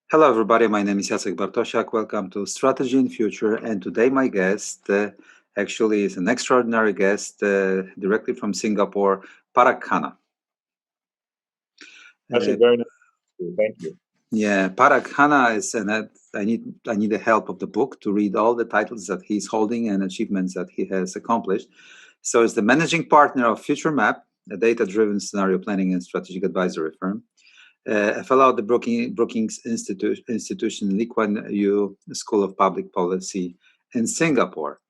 Hello, everybody. My name is Jacek Bartosiak. Welcome to Strategy in Future. And today, my guest actually is an extraordinary guest directly from Singapore, Parag Khanna. That's very nice. Thank you. Yeah, Parag Khanna is, and I need the help of the book to read all the titles that he's holding and achievements that he has accomplished. So, he's the managing partner of Future Map, a data-driven scenario planning and strategic advisory firm. A fellow at the Brookings Institution, Lee Kuan Yew School of Public Policy in Singapore.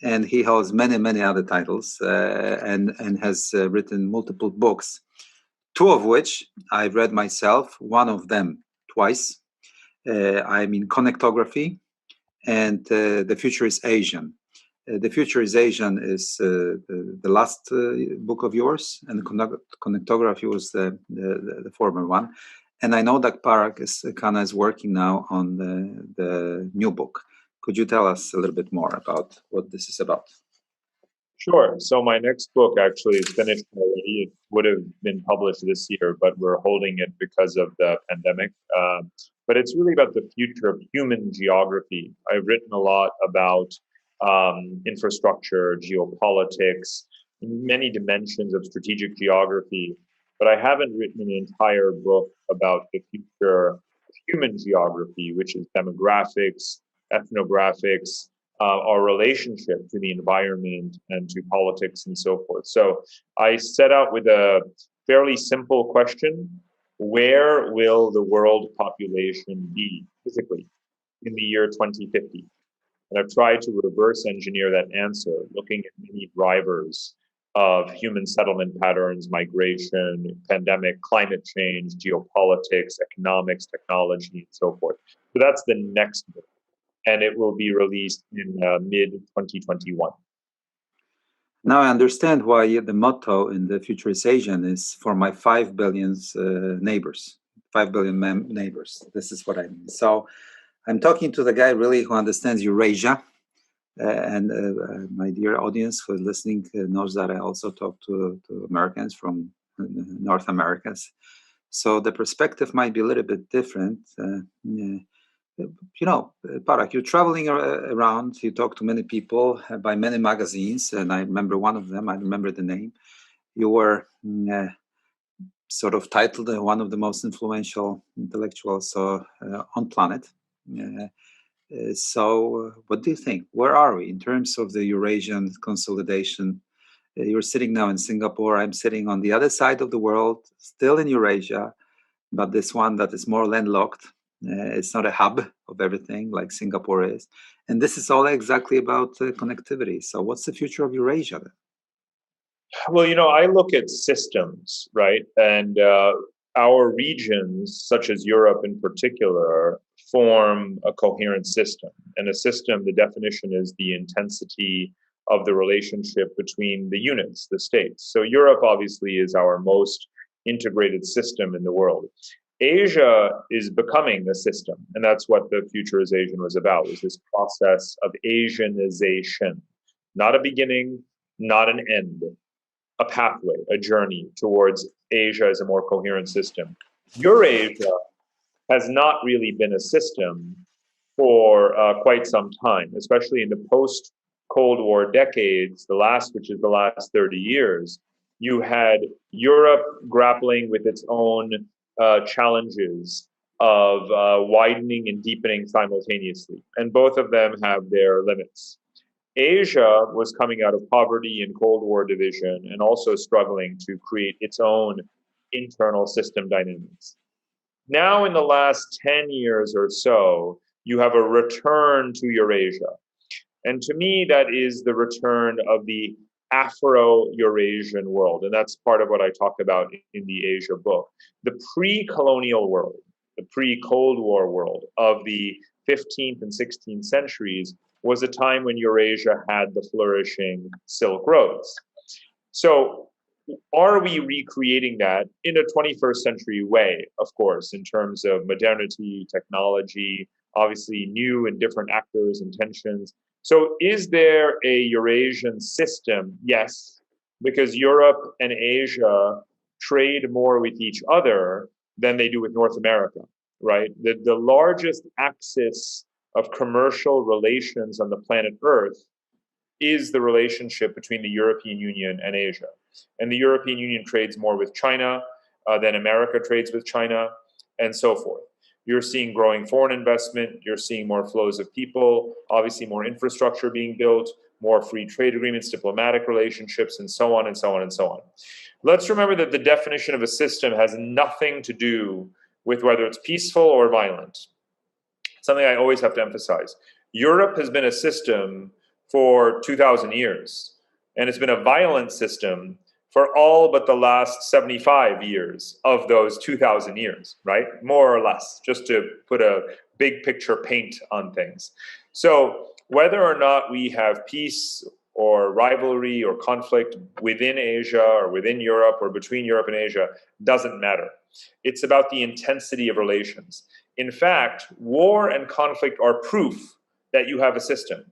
And he holds many other titles and has written multiple books, two of which I've read myself, one of them twice. I'm in Connectography and The Future is Asian. The Future is Asian is the last book of yours, and Connectography was the former one. And I know that Parag Khanna is working now on the new book. Could you tell us a little bit more about what this is about? Sure. So my next book actually is finished already. It would have been published this year, but we're holding it because of the pandemic. But it's really about the future of human geography. I've written a lot about infrastructure, geopolitics, many dimensions of strategic geography, but I haven't written an entire book about the future of human geography, which is demographics, ethnographics, our relationship to the environment and to politics and so forth. So I set out with a fairly simple question: where will the world population be physically in the year 2050? And I've tried to reverse engineer that answer, looking at many drivers of human settlement patterns, migration, pandemic, climate change, geopolitics, economics, technology, and so forth. So that's the next book, and it will be released in mid 2021. Now I understand why the motto in the Future is Asian is for my 5 billion neighbors, 5 billion neighbors. This is what I mean. So I'm talking to the guy really who understands Eurasia. And my dear audience who is listening knows that I also talk to Americans from North Americas. So the perspective might be a little bit different. Parag, you're traveling around, you talk to many people by many magazines, and I remember one of them, I remember the name. You were sort of titled one of the most influential intellectuals on planet. So what do you think? Where are we in terms of the Eurasian consolidation? You're sitting now in Singapore. I'm sitting on the other side of the world, still in Eurasia, but this one that is more landlocked. It's not a hub of everything like Singapore is. And this is all exactly about connectivity. So what's the future of Eurasia then? Well, I look at systems, right? And our regions, such as Europe in particular, form a coherent system. And a system, the definition is the intensity of the relationship between the units, the states. So Europe obviously is our most integrated system in the world. Asia is becoming a system, and that's what the Future is Asian was about, was this process of Asianization. Not a beginning, not an end, a pathway, a journey towards Asia as a more coherent system. Eurasia has not really been a system for quite some time, especially in the post Cold War decades, which is the last 30 years. You had Europe grappling with its own challenges of widening and deepening simultaneously, and both of them have their limits. Asia was coming out of poverty and Cold War division and also struggling to create its own internal system dynamics. Now, in the last 10 years or so, you have a return to Eurasia. And to me, that is the return of the Afro-Eurasian world. And that's part of what I talk about in the Asia book. The pre-colonial world, the pre-Cold War world of the 15th and 16th centuries was a time when Eurasia had the flourishing Silk Roads. So are we recreating that in a 21st century way, of course, in terms of modernity, technology, obviously new and different actors and tensions? So is there a Eurasian system? Yes, because Europe and Asia trade more with each other than they do with North America. right? The largest axis of commercial relations on the planet Earth is the relationship between the European Union and Asia. And the European Union trades more with China than America trades with China, and so forth. You're seeing growing foreign investment, you're seeing more flows of people, obviously more infrastructure being built, more free trade agreements, diplomatic relationships, and so on and so on and so on. Let's remember that the definition of a system has nothing to do with whether it's peaceful or violent. Something I always have to emphasize. Europe has been a system for 2,000 years, and it's been a violent system for all but the last 75 years of those 2,000 years, right? More or less, just to put a big picture paint on things. So whether or not we have peace or rivalry or conflict within Asia or within Europe or between Europe and Asia doesn't matter. It's about the intensity of relations. In fact, war and conflict are proof that you have a system.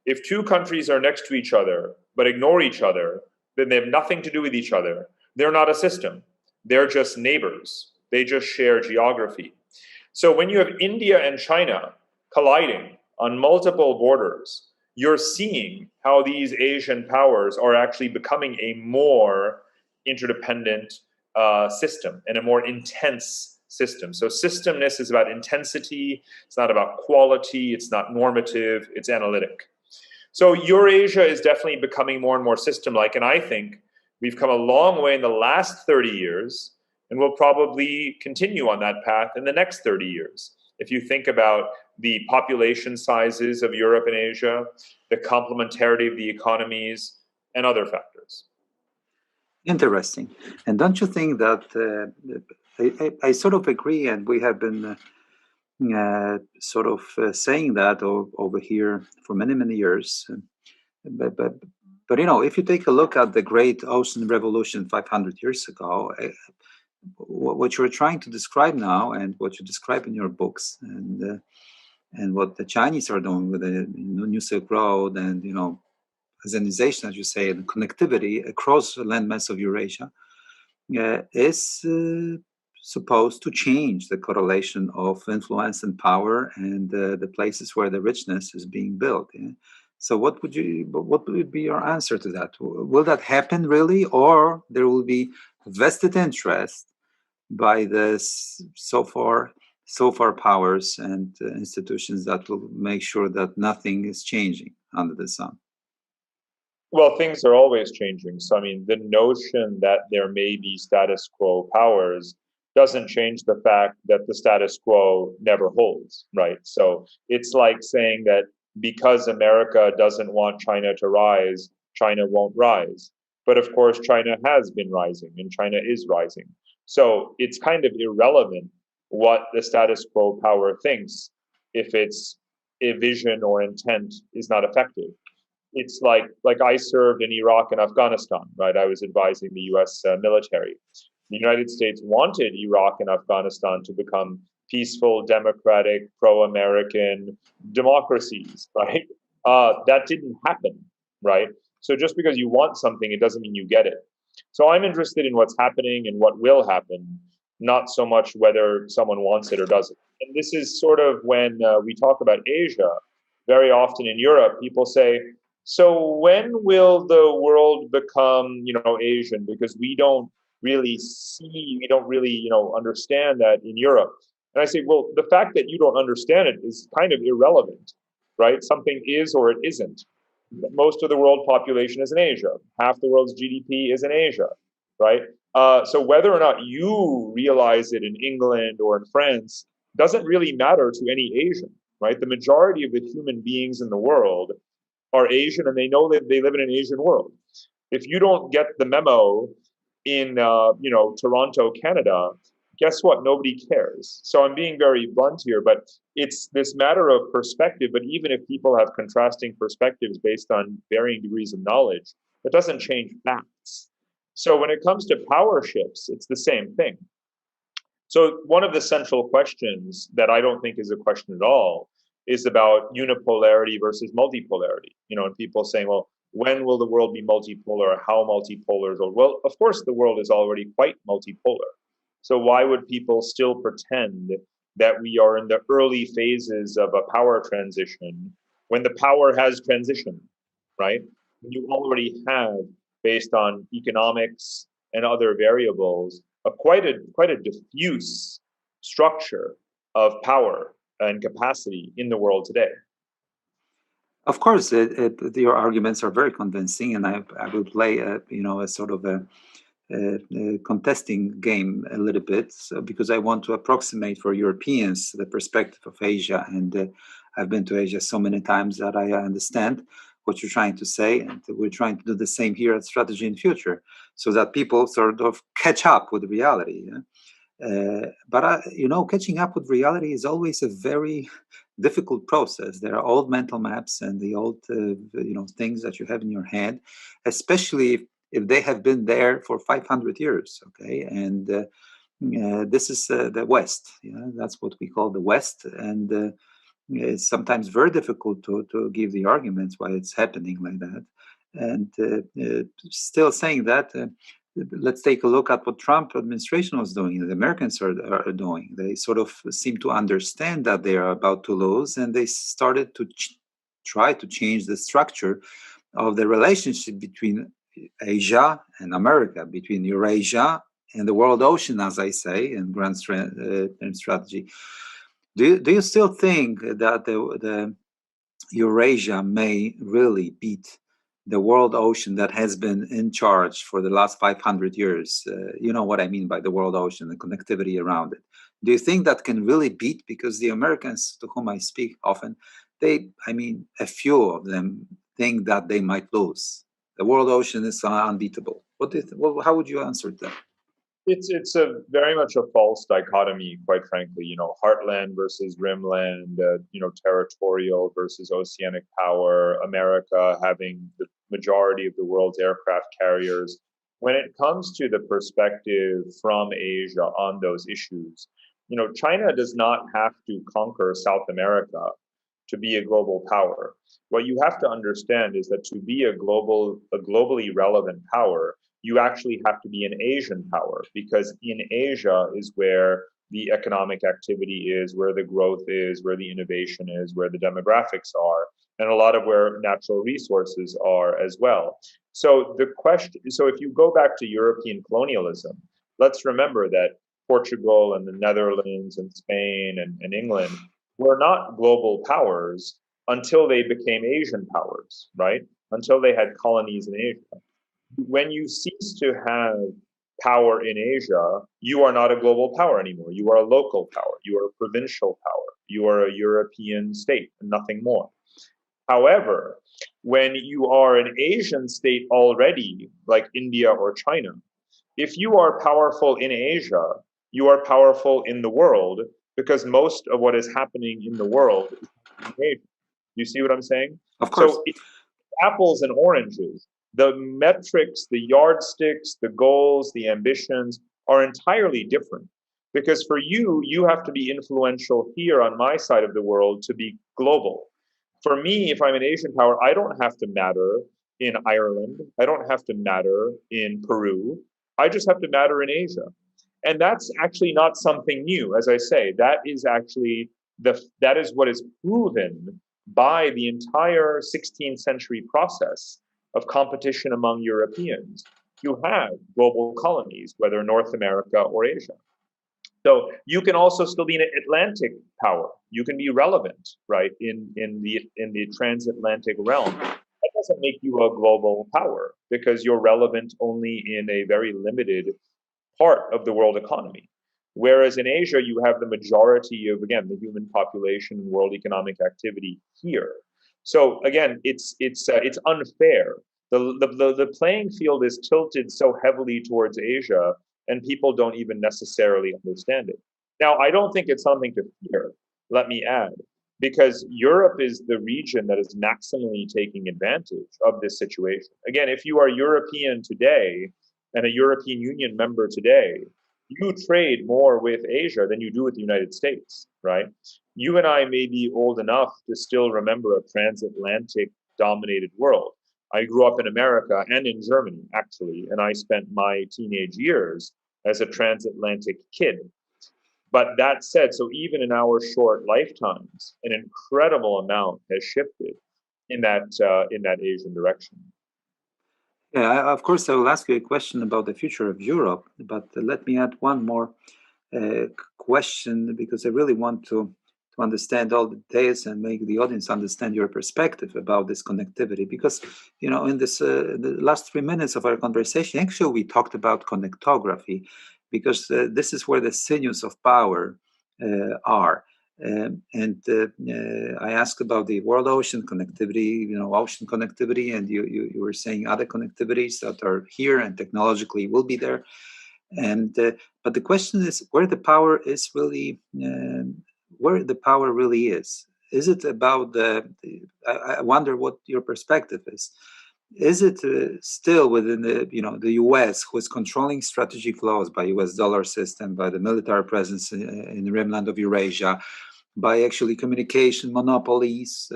If two countries are next to each other but ignore each other, then they have nothing to do with each other. They're not a system. They're just neighbors. They just share geography. So when you have India and China colliding on multiple borders, you're seeing how these Asian powers are actually becoming a more interdependent system and a more intense system. So systemness is about intensity. It's not about quality. It's not normative. It's analytic. So Eurasia is definitely becoming more and more system-like, and I think we've come a long way in the last 30 years, and we'll probably continue on that path in the next 30 years. If you think about the population sizes of Europe and Asia, the complementarity of the economies, and other factors. Interesting. And don't you think that I sort of agree, and we have been sort of saying that over here for many, many years. But, but, but, if you take a look at the Great Ocean Revolution 500 years ago, what you're trying to describe now and what you describe in your books and what the Chinese are doing with the New Silk Road and, Asianization, as you say, and connectivity across the landmass of Eurasia is supposed to change the correlation of influence and power and the places where the richness is being built. Yeah? So what would be your answer to that? Will that happen really, or there will be vested interest by the so far powers and institutions that will make sure that nothing is changing under the sun? Well, things are always changing. So, I mean, the notion that there may be status quo powers doesn't change the fact that the status quo never holds, right? So it's like saying that because America doesn't want China to rise, China won't rise. But of course, China has been rising and China is rising. So it's kind of irrelevant what the status quo power thinks if its a vision or intent is not effective. It's like I served in Iraq and Afghanistan, right? I was advising the U.S. Military. The United States wanted Iraq and Afghanistan to become peaceful, democratic, pro-American democracies, right? That didn't happen, right? So just because you want something, it doesn't mean you get it. So I'm interested in what's happening and what will happen, not so much whether someone wants it or doesn't. And this is sort of when we talk about Asia, very often in Europe, people say, so when will the world become, Asian? Because we don't really see, we don't really, understand that in Europe. And I say, well, the fact that you don't understand it is kind of irrelevant, right? Something is or it isn't. Most of the world population is in Asia. Half the world's GDP is in Asia, right? So whether or not you realize it in England or in France doesn't really matter to any Asian, right? The majority of the human beings in the world are Asian, and they know that they live in an Asian world. If you don't get the memo in Toronto, Canada, guess what? Nobody cares. So I'm being very blunt here, but it's this matter of perspective. But even if people have contrasting perspectives based on varying degrees of knowledge, that doesn't change facts. So when it comes to power shifts, it's the same thing. So one of the central questions that I don't think is a question at all is about unipolarity versus multipolarity. And people saying, well, when will the world be multipolar? How multipolar is it? Well, of course, the world is already quite multipolar. So why would people still pretend that we are in the early phases of a power transition when the power has transitioned, right? You already have, based on economics and other variables, a quite a diffuse structure of power and capacity in the world today. Of course, your arguments are very convincing, and I will play a sort of a contesting game a little bit, so, because I want to approximate for Europeans the perspective of Asia, and I've been to Asia so many times that I understand what you're trying to say, and we're trying to do the same here at Strategy in Future, so that people sort of catch up with reality. Yeah? But catching up with reality is always a very difficult process. There are old mental maps and the old, things that you have in your head, especially if they have been there for 500 years. Okay, and this is the West. Yeah, that's what we call the West, and it's sometimes very difficult to give the arguments why it's happening like that. And still saying that, let's take a look at what Trump administration was doing. The Americans are doing. They sort of seem to understand that they are about to lose, and they started to try to change the structure of the relationship between Asia and America, between Eurasia and the world ocean, as I say in term strategy. Do you still think that the Eurasia may really beat the world ocean that has been in charge for the last 500 years? You know what I mean by the world ocean, the connectivity around it. Do you think that can really beat? Because the Americans to whom I speak often, a few of them think that they might lose. The world ocean is unbeatable. How would you answer that? It's a very much a false dichotomy, quite frankly. You know, heartland versus rimland. Territorial versus oceanic power. America having the majority of the world's aircraft carriers. When it comes to the perspective from Asia on those issues, China does not have to conquer South America to be a global power. What you have to understand is that to be a globally relevant power, you actually have to be an Asian power, because in Asia is where the economic activity is, where the growth is, where the innovation is, where the demographics are, and a lot of where natural resources are as well. So if you go back to European colonialism, let's remember that Portugal and the Netherlands and Spain and England were not global powers until they became Asian powers, right? Until they had colonies in Asia. When you cease to have power in Asia, you are not a global power anymore. You are a local power. You are a provincial power. You are a European state and nothing more. However, when you are an Asian state already, like India or China, if you are powerful in Asia, you are powerful in the world, because most of what is happening in the world is in Asia. You see what I'm saying? Of course. So it's apples and oranges. The metrics, the yardsticks, the goals, the ambitions are entirely different. Because for you, you have to be influential here on my side of the world to be global. For me, if I'm an Asian power, I don't have to matter in Ireland. I don't have to matter in Peru. I just have to matter in Asia. And that's actually not something new. As I say, that is what is proven by the entire 16th century process of competition among Europeans. You have global colonies, whether North America or Asia. So you can also still be an Atlantic power. You can be relevant, right, in the transatlantic realm. That doesn't make you a global power, because you're relevant only in a very limited part of the world economy. Whereas in Asia, you have the majority of, again, the human population and world economic activity here. So again, it's unfair. The playing field is tilted so heavily towards Asia, and people don't even necessarily understand it. Now, I don't think it's something to fear, let me add, because Europe is the region that is maximally taking advantage of this situation. Again, if you are European today and a European Union member today, you trade more with Asia than you do with the United States, right? You and I may be old enough to still remember a transatlantic dominated world. I grew up in America and in Germany, actually, and I spent my teenage years as a transatlantic kid. But that said, so even in our short lifetimes, an incredible amount has shifted in that Asian direction. Yeah, of course, I will ask you a question about the future of Europe, but let me add one more question because I really want to understand all the details and make the audience understand your perspective about this connectivity. Because in this the last 3 minutes of our conversation, actually, we talked about connectography, because this is where the sinews of power are. I asked about the world ocean connectivity, ocean connectivity, and you were saying other connectivities that are here and technologically will be there. And but the question is where the power is really, where the power really is. Is it about I wonder what your perspective is. Is it still within the U.S., who is controlling strategic laws by U.S. dollar system, by the military presence in the rimland of Eurasia, by actually communication monopolies,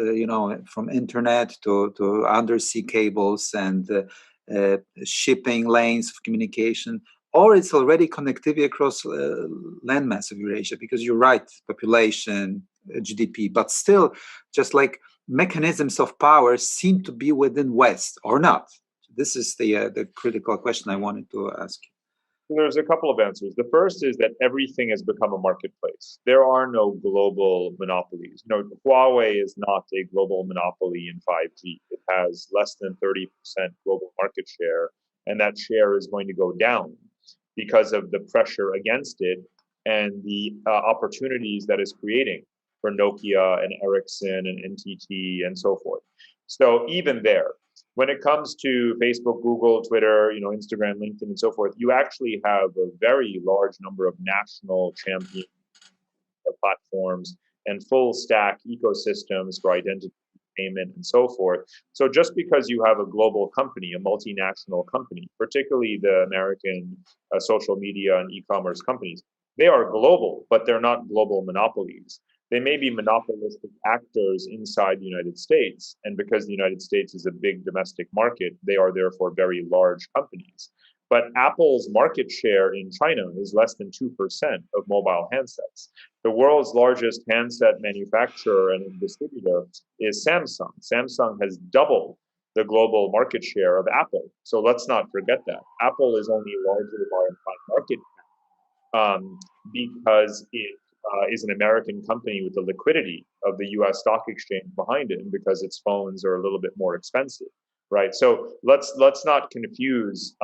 from internet to undersea cables and shipping lanes of communication, or it's already connectivity across landmass of Eurasia? Because you're right, population, GDP, but still, just like mechanisms of power seem to be within West or not. This is the critical question I wanted to ask you. There's a couple of answers. The first is that everything has become a marketplace. There are no global monopolies. Huawei is not a global monopoly in 5G. It has less than 30% global market share, and that share is going to go down because of the pressure against it and the opportunities that is creating for Nokia and Ericsson and NTT and so forth. So even there, when it comes to Facebook, Google, Twitter, Instagram, LinkedIn, and so forth, you actually have a very large number of national champion platforms and full stack ecosystems for identity payment and so forth. So just because you have a global company, a multinational company, particularly the American social media and e-commerce companies, they are global, but they're not global monopolies. They may be monopolistic actors inside the United States, and because the United States is a big domestic market, they are therefore very large companies. But Apple's market share in China is less than 2% of mobile handsets. The world's largest handset manufacturer and distributor is Samsung. Samsung has doubled the global market share of Apple. So let's not forget that. Apple is only larger by market because it is an American company with the liquidity of the U.S. stock exchange behind it, and because its phones are a little bit more expensive, right? So let's not confuse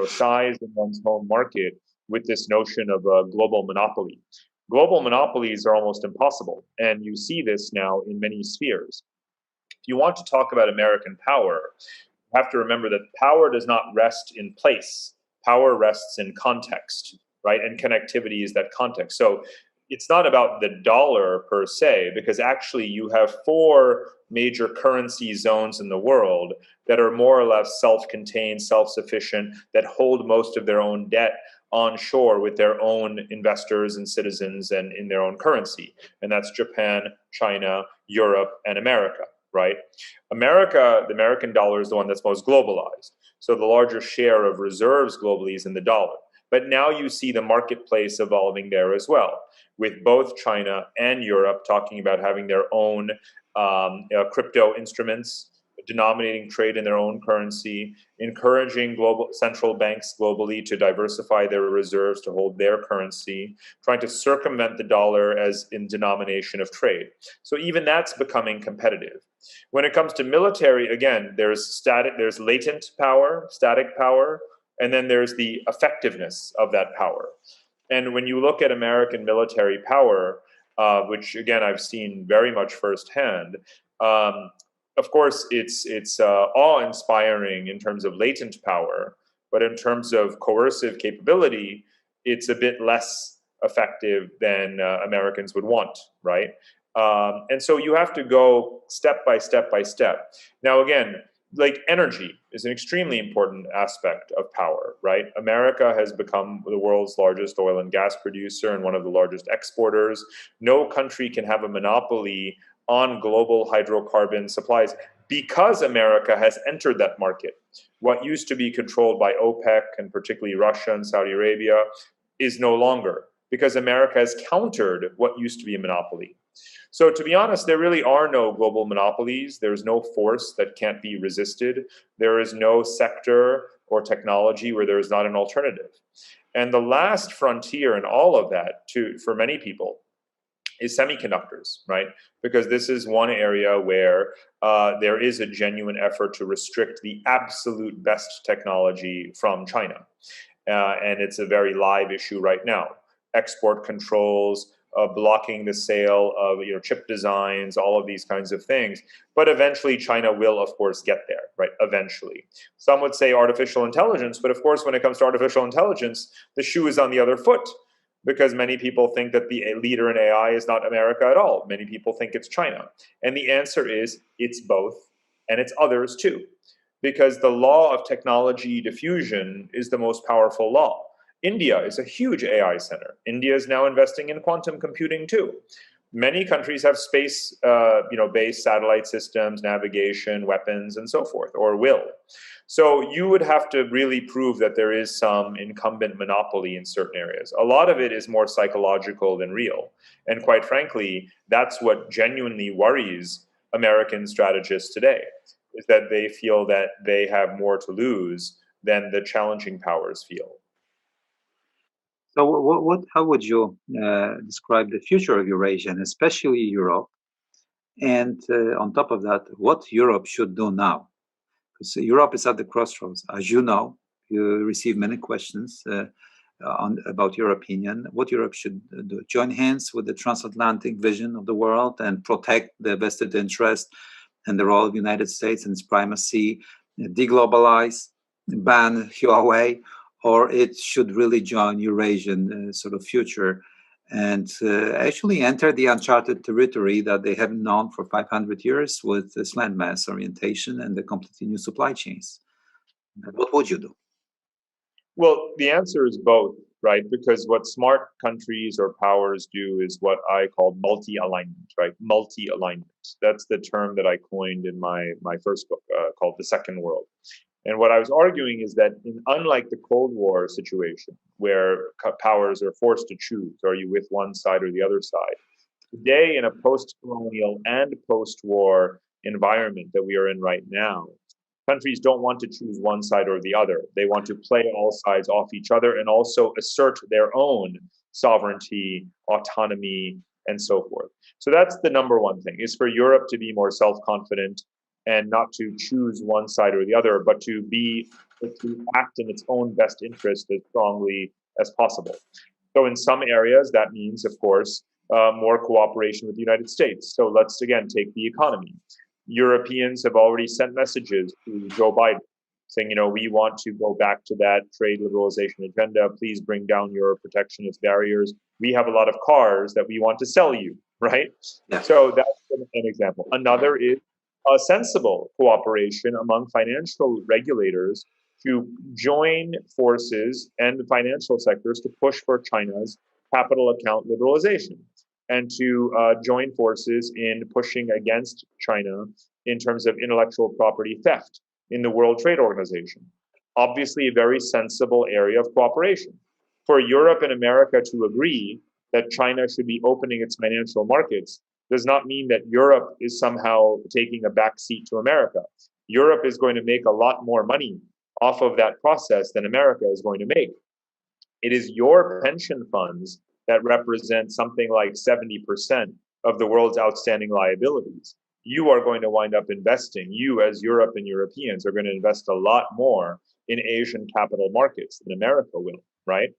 size in one's home market with this notion of a global monopoly. Global monopolies are almost impossible, and you see this now in many spheres. If you want to talk about American power, you have to remember that power does not rest in place. Power rests in context, right? And connectivity is that context. So it's not about the dollar per se, because actually you have 4 major currency zones in the world that are more or less self-contained, self-sufficient, that hold most of their own debt onshore with their own investors and citizens and in their own currency. And that's Japan, China, Europe, and America, right? The American dollar is the one that's most globalized. So the larger share of reserves globally is in the dollar. But now you see the marketplace evolving there as well, with both China and Europe talking about having their own crypto instruments, denominating trade in their own currency, encouraging global central banks globally to diversify their reserves to hold their currency, trying to circumvent the dollar as in denomination of trade. So even that's becoming competitive. When it comes to military, again, there's latent power, static power, and then there's the effectiveness of that power. And when you look at American military power, which again I've seen very much firsthand, of course it's awe-inspiring in terms of latent power, but in terms of coercive capability, it's a bit less effective than Americans would want, right? And so you have to go step by step by step. Now again, like energy is an extremely important aspect of power, right? America has become the world's largest oil and gas producer and one of the largest exporters. No country can have a monopoly on global hydrocarbon supplies because America has entered that market. What used to be controlled by OPEC and particularly Russia and Saudi Arabia is no longer. because America has countered what used to be a monopoly. So, to be honest, there really are no global monopolies. There's no force that can't be resisted. There is no sector or technology where there is not an alternative. And the last frontier in all of that, for many people, is semiconductors, right? Because this is one area where there is a genuine effort to restrict the absolute best technology from China. And it's a very live issue right now. Export controls, blocking the sale of chip designs, all of these kinds of things. But eventually China will, of course, get there, right? Eventually. Some would say artificial intelligence, but of course, when it comes to artificial intelligence, the shoe is on the other foot, because many people think that the leader in AI is not America at all. Many people think it's China. And the answer is it's both, and it's others too. Because the law of technology diffusion is the most powerful law. India is a huge AI center. India is now investing in quantum computing too. Many countries have space-based satellite systems, navigation, weapons, and so forth, or will. So you would have to really prove that there is some incumbent monopoly in certain areas. A lot of it is more psychological than real. And quite frankly, that's what genuinely worries American strategists today, is that they feel that they have more to lose than the challenging powers feel. So, how would you describe the future of Eurasia, and especially Europe? And on top of that, what Europe should do now? Because Europe is at the crossroads. As you know, you receive many questions about your opinion. What Europe should do? Join hands with the transatlantic vision of the world and protect the vested interest and the role of the United States and its primacy, deglobalize, ban Huawei, or it should really join Eurasian sort of future and actually enter the uncharted territory that they haven't known for 500 years with this landmass orientation and the completely new supply chains. What would you do? Well, the answer is both, right? Because what smart countries or powers do is what I call multi-alignment, right? Multi-alignment. That's the term that I coined in my first book called The Second World. And what I was arguing is that unlike the Cold War situation, where powers are forced to choose, are you with one side or the other side? Today, in a post-colonial and post-war environment that we are in right now, countries don't want to choose one side or the other. They want to play all sides off each other and also assert their own sovereignty, autonomy, and so forth. So that's the number one thing, is for Europe to be more self-confident and not to choose one side or the other, but to act in its own best interest as strongly as possible. So in some areas, that means, of course, more cooperation with the United States. So let's again take the economy. Europeans have already sent messages to Joe Biden saying, we want to go back to that trade liberalization agenda. Please bring down your protectionist barriers. We have a lot of cars that we want to sell you, right? Yeah. So that's an example. Another is a sensible cooperation among financial regulators to join forces and the financial sectors to push for China's capital account liberalization and to join forces in pushing against China in terms of intellectual property theft in the World Trade Organization. Obviously, a very sensible area of cooperation. For Europe and America to agree that China should be opening its financial markets does not mean that Europe is somehow taking a backseat to America. Europe is going to make a lot more money off of that process than America is going to make. It is your pension funds that represent something like 70% of the world's outstanding liabilities. You are going to wind up investing, you as Europe and Europeans are going to invest a lot more in Asian capital markets than America will, right?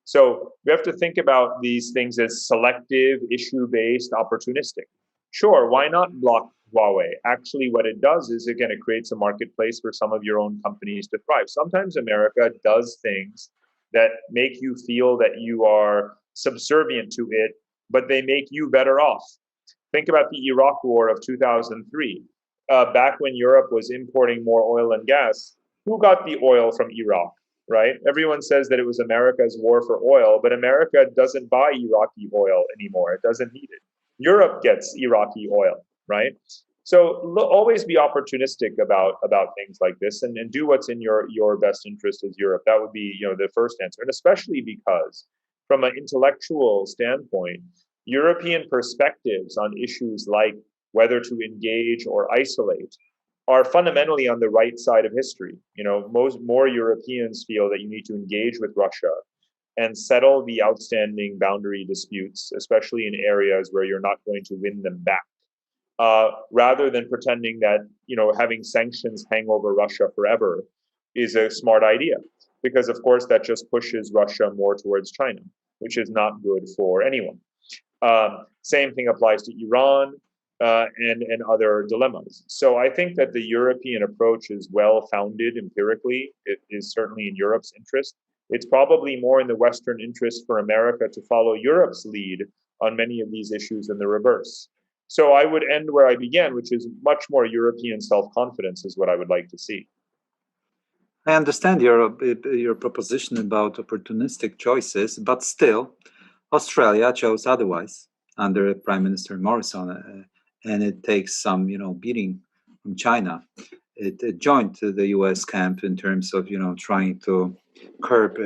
So we have to think about these things as selective, issue-based, opportunistic. Sure, why not block Huawei? Actually, what it does is, again, it creates a marketplace for some of your own companies to thrive. Sometimes America does things that make you feel that you are subservient to it, but they make you better off. Think about the Iraq War of 2003. Back when Europe was importing more oil and gas, who got the oil from Iraq, right? Everyone says that it was America's war for oil, but America doesn't buy Iraqi oil anymore. It doesn't need it. Europe gets Iraqi oil, right? So always be opportunistic about things like this and do what's in your best interest as Europe. That would be the first answer, and especially because from an intellectual standpoint, European perspectives on issues like whether to engage or isolate are fundamentally on the right side of history. More Europeans feel that you need to engage with Russia and settle the outstanding boundary disputes, especially in areas where you're not going to win them back, rather than pretending that having sanctions hang over Russia forever is a smart idea, because of course that just pushes Russia more towards China, which is not good for anyone. Same thing applies to Iran and other dilemmas. So I think that the European approach is well founded empirically. It is certainly in Europe's interest. It's probably more in the Western interest for America to follow Europe's lead on many of these issues than the reverse. So I would end where I began, which is much more European self-confidence is what I would like to see. I understand your proposition about opportunistic choices, but still, Australia chose otherwise under Prime Minister Morrison, and it takes some, beating from China. It joined the U.S. camp in terms of, trying to curb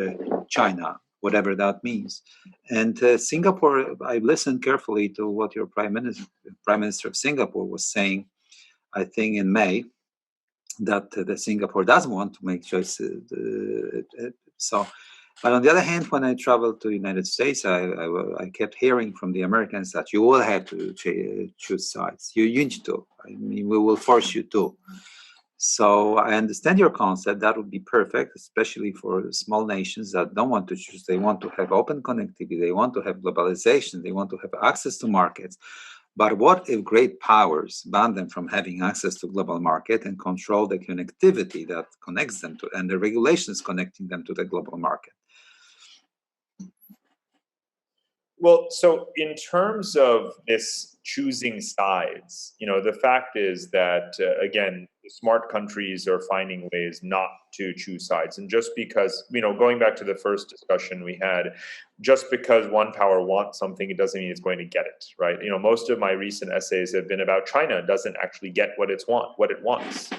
China, whatever that means. And Singapore, I listened carefully to what your Prime Minister of Singapore was saying, I think in May, that the Singapore doesn't want to make choices. But on the other hand, when I traveled to the United States, I kept hearing from the Americans that you will have to choose sides. You need to. I mean, we will force you to. So I understand your concept. That would be perfect, especially for small nations that don't want to choose. They want to have open connectivity. They want to have globalization. They want to have access to markets. But what if great powers ban them from having access to global market and control the connectivity that connects them to, and the regulations connecting them to the global market? Well, so in terms of this choosing sides, the fact is that, again, smart countries are finding ways not to choose sides. And just because, going back to the first discussion we had, just because one power wants something, it doesn't mean it's going to get it, right? Most of my recent essays have been about China doesn't actually get what it wants.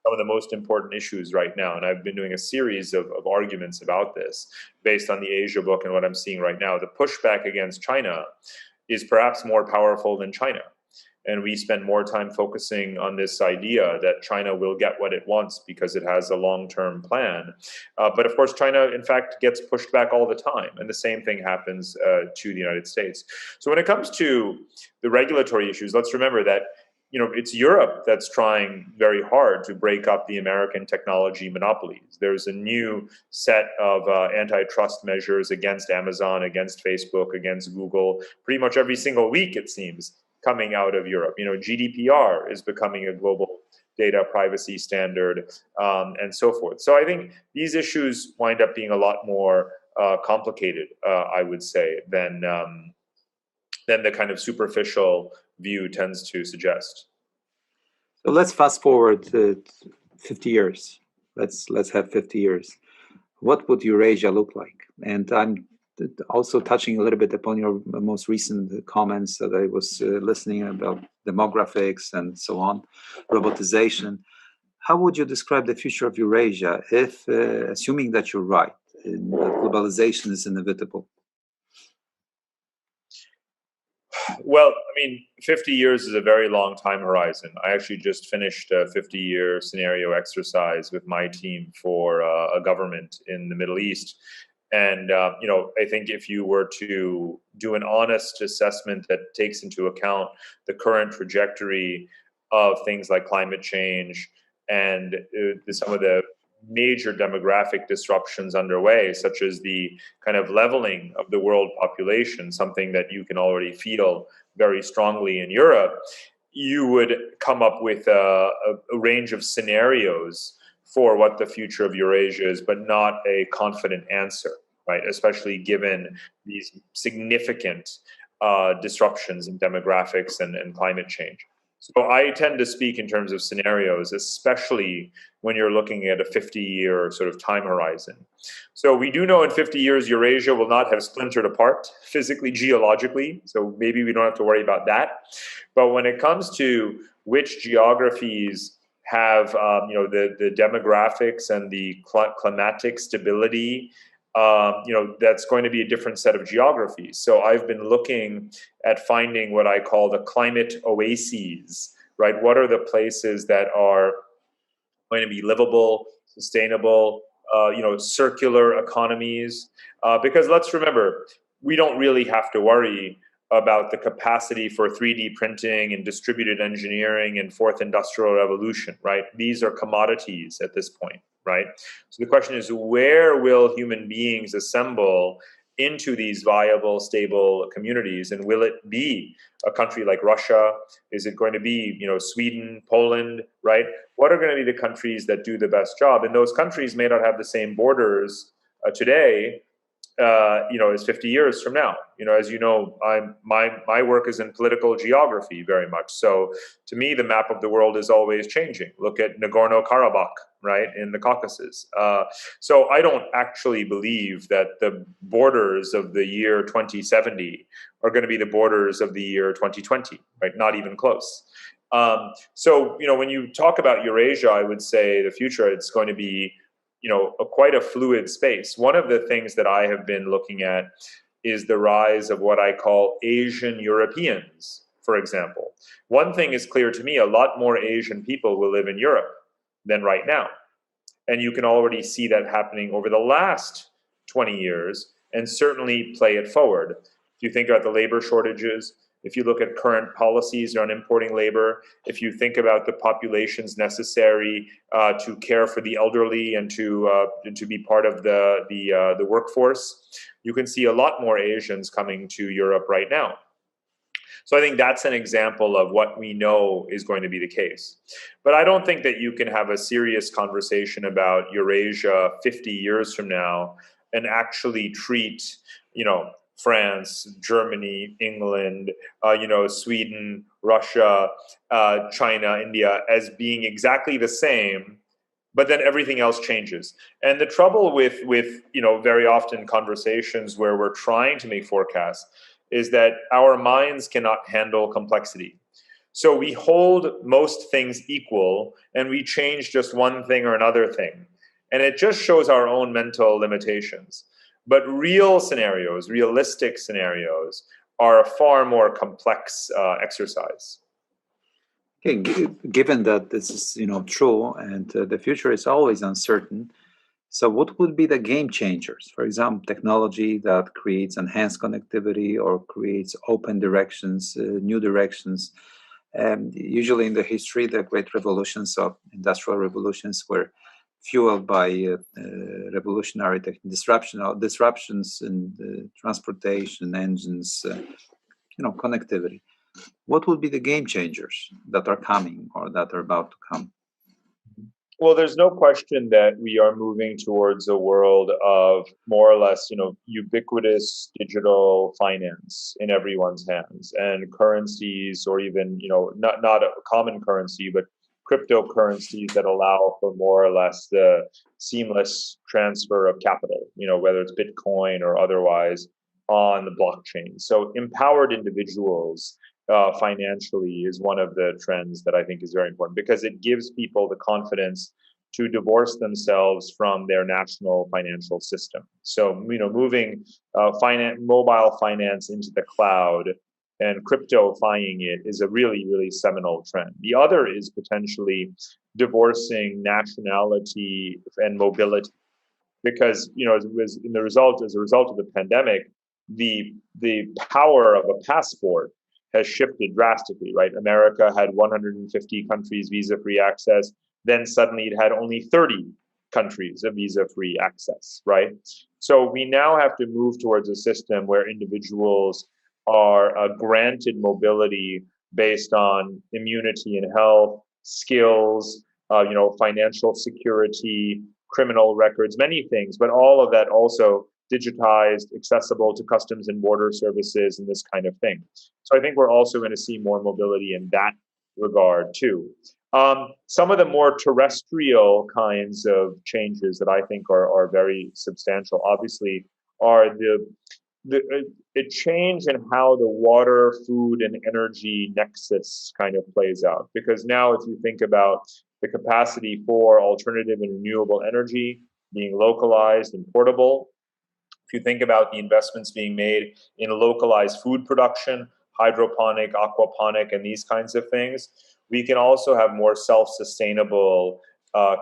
Some of the most important issues right now. And I've been doing a series of arguments about this based on the Asia book and what I'm seeing right now. The pushback against China is perhaps more powerful than China. And we spend more time focusing on this idea that China will get what it wants because it has a long-term plan. But of course, China, in fact, gets pushed back all the time. And the same thing happens to the United States. So when it comes to the regulatory issues, let's remember that it's Europe that's trying very hard to break up the American technology monopolies. There's a new set of antitrust measures against Amazon, against Facebook, against Google, pretty much every single week, it seems, coming out of Europe. GDPR is becoming a global data privacy standard, and so forth. So I think these issues wind up being a lot more complicated, I would say, than the kind of superficial view tends to suggest. So let's fast forward to 50 years. Let's have 50 years. What would Eurasia look like? And I'm also touching a little bit upon your most recent comments that I was listening about demographics and so on, robotization. How would you describe the future of Eurasia if, assuming that you're right, that globalization is inevitable? Well, 50 years is a very long time horizon. I actually just finished a 50-year scenario exercise with my team for a government in the Middle East. And, I think if you were to do an honest assessment that takes into account the current trajectory of things like climate change and some of the major demographic disruptions underway, such as the kind of leveling of the world population, something that you can already feel very strongly in Europe, you would come up with a range of scenarios for what the future of Eurasia is, but not a confident answer, right? Especially given these significant disruptions in demographics and climate change. So I tend to speak in terms of scenarios, especially when you're looking at a 50-year sort of time horizon. So we do know in 50 years, Eurasia will not have splintered apart physically, geologically. So maybe we don't have to worry about that. But when it comes to which geographies have, the demographics and the climatic stability that's going to be a different set of geographies. So I've been looking at finding what I call the climate oases, right? What are the places that are going to be livable, sustainable, circular economies? Because let's remember, we don't really have to worry about the capacity for 3D printing and distributed engineering and fourth industrial revolution, right? These are commodities at this point, right? So the question is, where will human beings assemble into these viable, stable communities? And will it be a country like Russia? Is it going to be, Sweden, Poland, right? What are going to be the countries that do the best job? And those countries may not have the same borders today is 50 years from now. As you know, my work is in political geography very much. So to me, the map of the world is always changing. Look at Nagorno-Karabakh, right, in the Caucasus. So I don't actually believe that the borders of the year 2070 are going to be the borders of the year 2020, right? Not even close. So when you talk about Eurasia, I would say the future, it's going to be quite a fluid space. One of the things that I have been looking at is the rise of what I call Asian Europeans, for example. One thing is clear to me: a lot more Asian people will live in Europe than right now. And you can already see that happening over the last 20 years and certainly play it forward. If you think about the labor shortages, if you look at current policies on importing labor, if you think about the populations necessary to care for the elderly and to be part of the workforce, you can see a lot more Asians coming to Europe right now. So I think that's an example of what we know is going to be the case. But I don't think that you can have a serious conversation about Eurasia 50 years from now and actually treat, France, Germany, England, Sweden, Russia, China, India as being exactly the same, but then everything else changes. And the trouble with very often conversations where we're trying to make forecasts is that our minds cannot handle complexity. So we hold most things equal and we change just one thing or another thing. And it just shows our own mental limitations. But real scenarios, realistic scenarios, are a far more complex exercise. Okay, given that this is true, and the future is always uncertain, so what would be the game changers? For example, technology that creates enhanced connectivity or creates open directions, new directions. Usually in the history, the great revolutions of industrial revolutions were fueled by revolutionary disruptions in transportation, engines, connectivity. What would be the game changers that are coming or that are about to come? Well, there's no question that we are moving towards a world of more or less, ubiquitous digital finance in everyone's hands, and currencies, or even, not a common currency, but cryptocurrencies that allow for more or less the seamless transfer of capital, whether it's Bitcoin or otherwise on the blockchain. So empowered individuals financially is one of the trends that I think is very important, because it gives people the confidence to divorce themselves from their national financial system. So, moving mobile finance into the cloud and cryptofying it is a really, really seminal trend. The other is potentially divorcing nationality and mobility, because as a result of the pandemic, the power of a passport has shifted drastically, right? America had 150 countries visa-free access. Then suddenly it had only 30 countries of visa-free access, right? So we now have to move towards a system where individuals are granted mobility based on immunity and health, skills, financial security, criminal records, many things, but all of that also digitized, accessible to customs and border services and this kind of thing. So I think we're also going to see more mobility in that regard too. Some of the more terrestrial kinds of changes that I think are very substantial, obviously, are a change in how the water, food, and energy nexus kind of plays out. Because now, if you think about the capacity for alternative and renewable energy being localized and portable, If you think about the investments being made in localized food production, hydroponic, aquaponic, and these kinds of things, we can also have more self-sustainable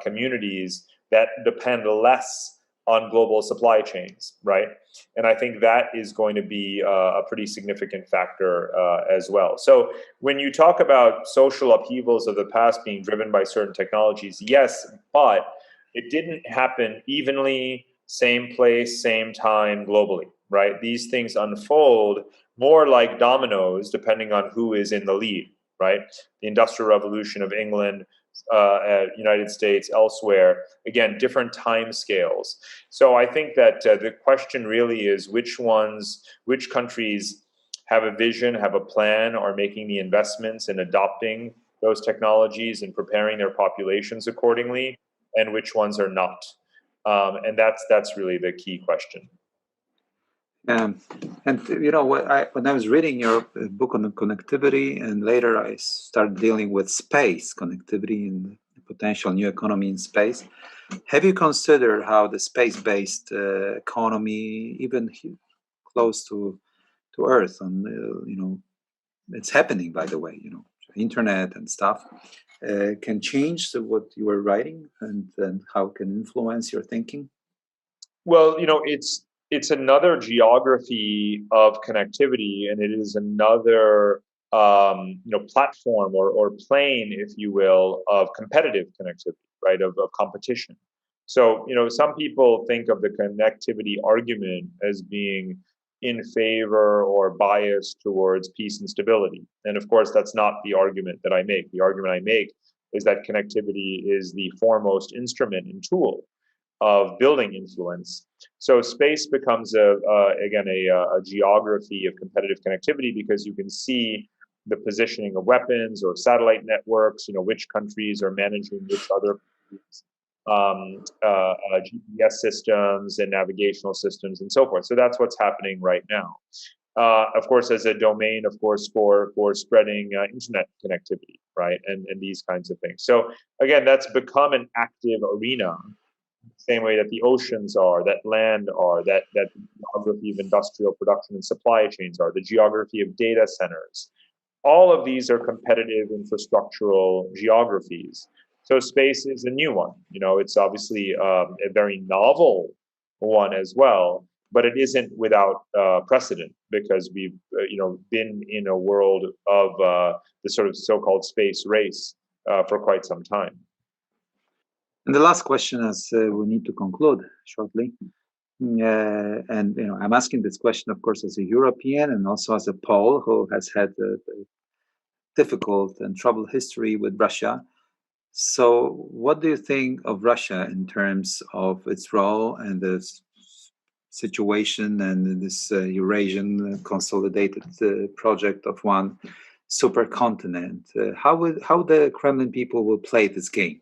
communities that depend less on global supply chains, right? And I think that is going to be a pretty significant factor as well. So when you talk about social upheavals of the past being driven by certain technologies, yes, but it didn't happen evenly, same place, same time globally, right? These things unfold more like dominoes depending on who is in the lead, right? The Industrial Revolution of England, United States, elsewhere, again, different time scales. So I think that the question really is which countries have a vision, have a plan, are making the investments in adopting those technologies and preparing their populations accordingly, and which ones are not. And that's really the key question. And when I was reading your book on connectivity, and later I started dealing with space connectivity and the potential new economy in space. Have you considered how the space-based economy, even close to Earth, and it's happening, by the way, internet and stuff, can change what you were writing, and how it can influence your thinking? Well, it's another geography of connectivity, and it is another platform or plane, if you will, of competitive connectivity, right? Of competition. So some people think of the connectivity argument as being in favor or biased towards peace and stability, and of course that's not the argument that I make. The argument I make is that connectivity is the foremost instrument and tool of building influence. So space becomes again a geography of competitive connectivity, because you can see the positioning of weapons or satellite networks. Which countries are managing which other countries, GPS systems and navigational systems and so forth. So that's what's happening right now. Of course, as a domain, of course, for spreading internet connectivity, right, and these kinds of things. So again, that's become an active arena, same way that the oceans are, that land are, that the geography of industrial production and supply chains are, the geography of data centers. All of these are competitive infrastructural geographies. So space is a new one. It's obviously a very novel one as well, but it isn't without precedent, because we've been in a world of the sort of so-called space race for quite some time. And the last question, as we need to conclude shortly, and I'm asking this question, of course, as a European and also as a Pole who has had a difficult and troubled history with Russia. So, what do you think of Russia in terms of its role and the situation and this Eurasian consolidated project of one supercontinent? How the Kremlin people will play this game?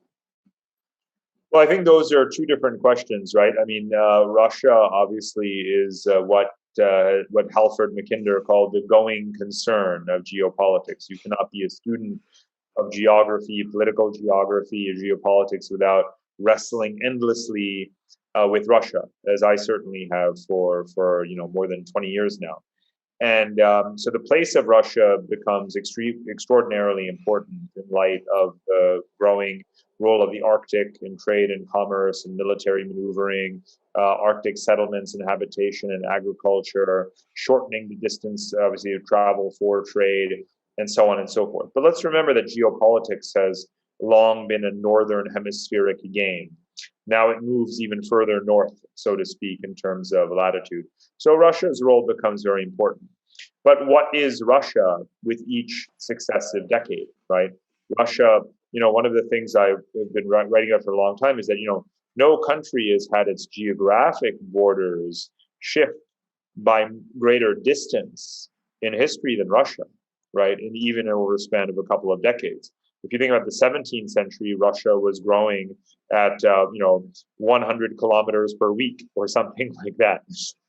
Well, I think those are two different questions, right? I mean, Russia obviously is what Halford Mackinder called the going concern of geopolitics. You cannot be a student of geography, political geography, or geopolitics without wrestling endlessly with Russia, as I certainly have for more than 20 years now. And so the place of Russia becomes extraordinarily important in light of the growing role of the Arctic in trade and commerce and military maneuvering, Arctic settlements and habitation and agriculture, shortening the distance, obviously, of travel for trade, and so on and so forth. But let's remember that geopolitics has long been a northern hemispheric game. Now it moves even further north, so to speak, in terms of latitude. So Russia's role becomes very important. But what is Russia with each successive decade, right? Russia, one of the things I've been writing about for a long time is that, no country has had its geographic borders shift by greater distance in history than Russia, right? And even over a span of a couple of decades. If you think about the 17th century, Russia was growing at 100 kilometers per week or something like that.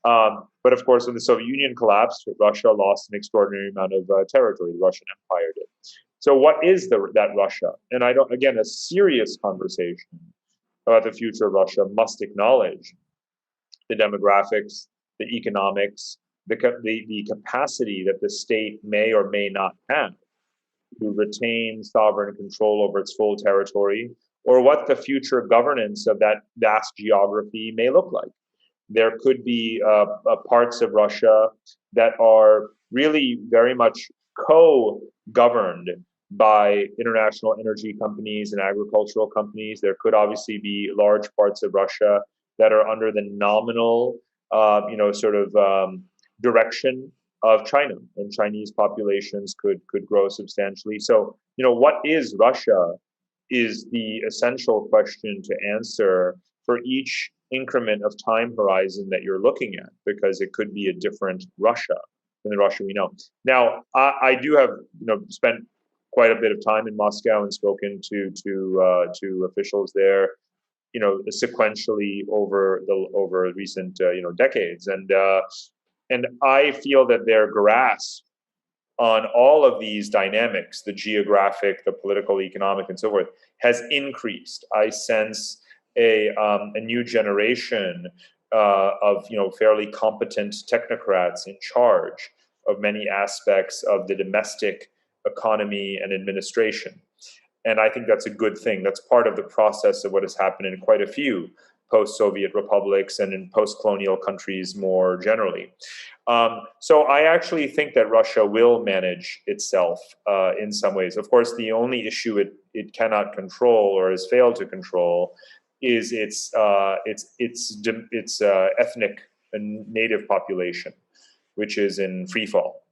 But of course, when the Soviet Union collapsed, Russia lost an extraordinary amount of territory. The Russian Empire did. So what is that Russia? And again, a serious conversation about the future of Russia must acknowledge the demographics, the economics, the capacity that the state may or may not have to retain sovereign control over its full territory, or what the future governance of that vast geography may look like. There could be parts of Russia that are really very much co-governed by international energy companies and agricultural companies. There could obviously be large parts of Russia that are under the nominal, direction of China, and Chinese populations could grow substantially. So, what is Russia is the essential question to answer for each increment of time horizon that you're looking at, because it could be a different Russia than the Russia we know. Now, I do have spent quite a bit of time in Moscow and spoken to officials there, sequentially over recent decades, and I feel that their grasp on all of these dynamics, the geographic, the political, economic, and so forth, has increased. I sense a new generation of fairly competent technocrats in charge of many aspects of the domestic economy and administration. And I think that's a good thing. That's part of the process of what has happened in quite a few post-Soviet republics and in post-colonial countries more generally. So I actually think that Russia will manage itself in some ways. Of course, the only issue it cannot control or has failed to control is its ethnic and native population, which is in free fall.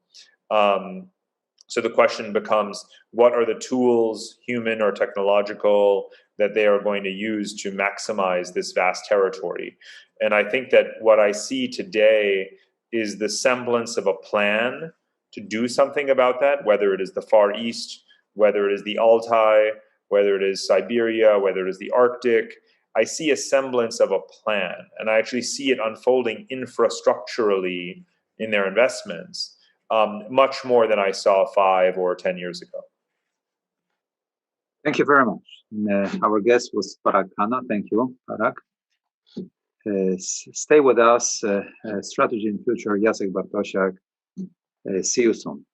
So the question becomes, what are the tools, human or technological, that they are going to use to maximize this vast territory? And I think that what I see today is the semblance of a plan to do something about that, whether it is the Far East, whether it is the Altai, whether it is Siberia, whether it is the Arctic. I see a semblance of a plan, and I actually see it unfolding infrastructurally in their investments. Much more than I saw 5 or 10 years ago. Thank you very much. Our guest was Parag Khanna. Thank you, Parag. Stay with us. Strategy in Future, Jacek Bartosiak. See you soon.